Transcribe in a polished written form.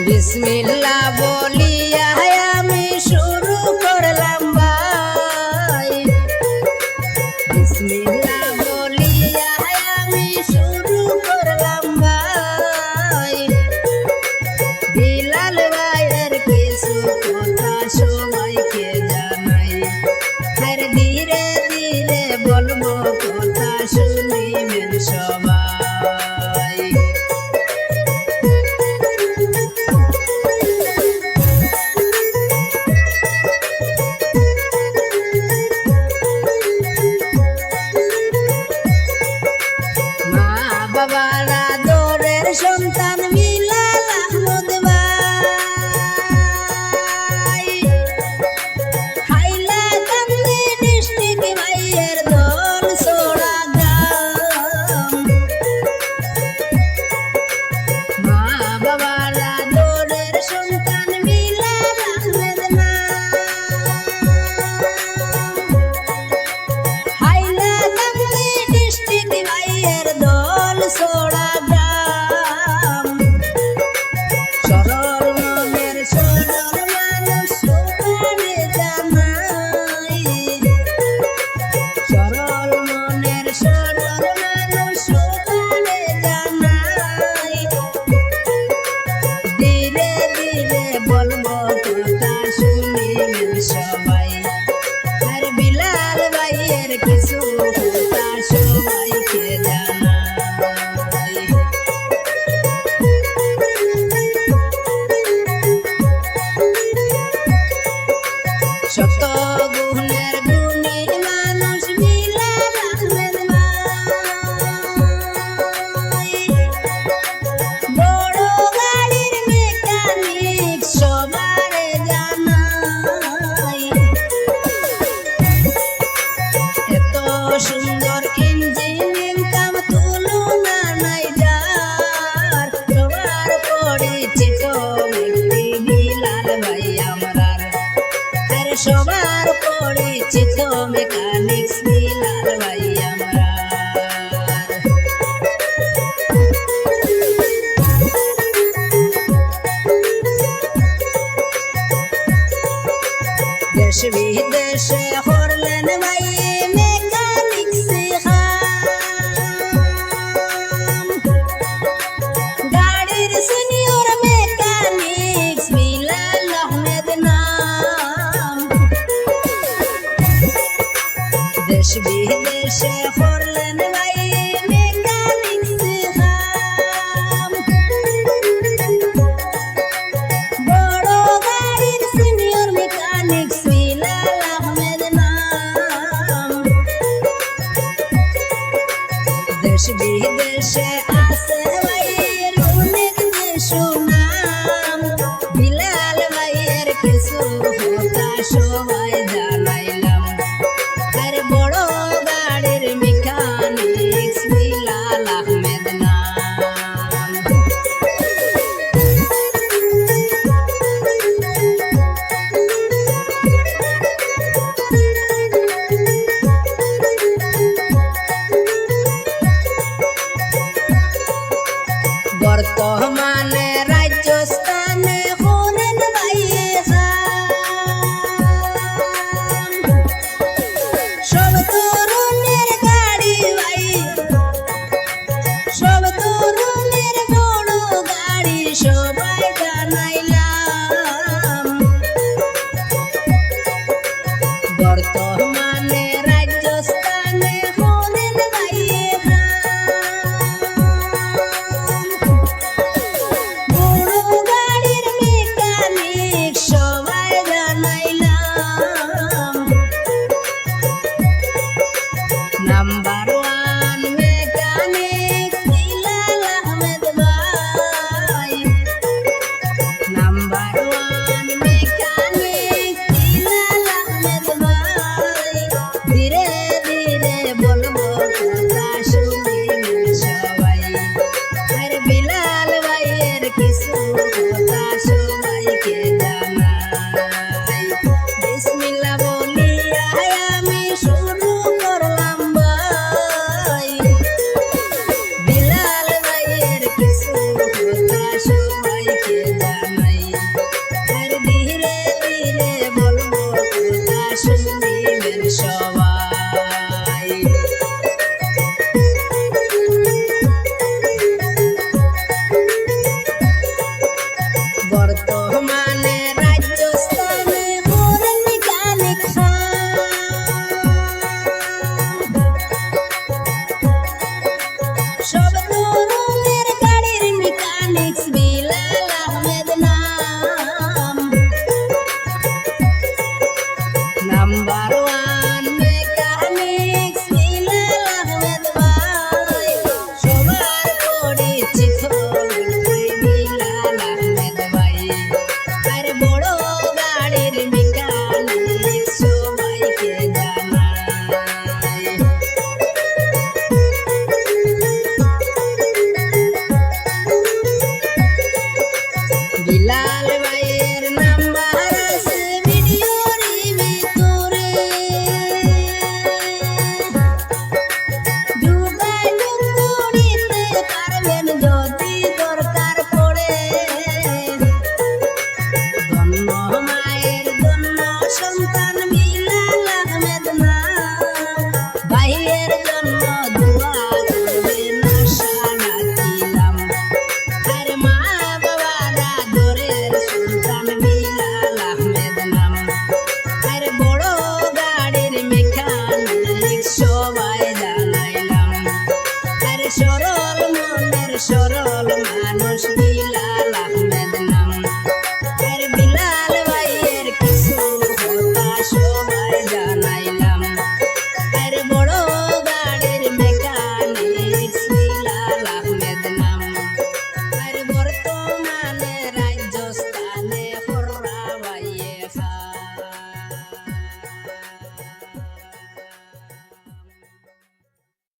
বিসমিল্লাহ বলিয়া আমি শুরু করলাম ভাই, বিসমিল্লাহ বলিয়া আমি শুরু করলাম ভাই। বিলাল ভাইয়ের কিছু কথা সবাইকে জানাই, আর ধীরে ধীরে বলবো কথা শুনিবেন সবাই। বাবারা দোরের সন্তান বিলাল আহমদ ভাই, হাইলাকান্দি ডিস্ট্রিক্ট ভাইয়ের দল সোড়া গ্রাম। মা বাবারা দোরের সন্তান বিলাল আহমদ হাইলাকান্দি ডিস্ট্রিক্ট ভাইয়ের দল সোড়া গ্রাম। সরল মনের সরল মানুষ সবারে জানাই, সরল মনের সরল মানুষ সবারে জানাই। ধীরে ধীরে বলবো কথা শুনিবেন সবাই, আর বিলাল ভাইয়ের কিছু কথা সবাইকে জানাই। শত গুণের গুণী মানুষ বিলাল আহমদ ভাই, বড় গাড়ির মেকানিক সবারে জানাই। এত সুন্দর ইঞ্জিনিয়ারিং কাম তুলনা নাই যার, সবার পরিচিত ব্যক্তি বিলাল ভাই আমরার, আর সবার পরিচিত মেকানিক বিলাল ভাই আমরার। দেশ বিদেশে করলেন ভাই মেকানিক শিখাম, গাড়ির সিনিয়র মেকানিক বিলাল আহমদ নাম। দেশ বিদেশে করলেন ভাই মেকানিক শিখাম, বড় গাড়ির সিনিয়র মেকানিক বিলাল আহমদ নাম। দেশ বিদেশে আছে ভাইয়ের অনেক সুনাম, বিলাল ভাইয়ের কিছু কথা সবাই জানাইলাম, আর বড় গাড়ির মেকানিক বিলাল আহমদ নাম। বর্তমানে রাজস্থানে হলেন ভাইয়ে খান, সব তরুণের গাড়ি ভাই, সব তরুণের বড় গাড়ি সবাই জানাইলাম। বর্তমানে রাজস্থানে হলেন ভাইয়ে খান, বড় গাড়ির মেকানিক সবাই জানাইলাম। Number one mechanic Bilal Ahmed ভাই, number one mechanic Bilal Ahmed ভাই। ধীরে ধীরে বলবো কথা শুনিবেন সবাই, আর বিলাল ভাইয়ের কিছু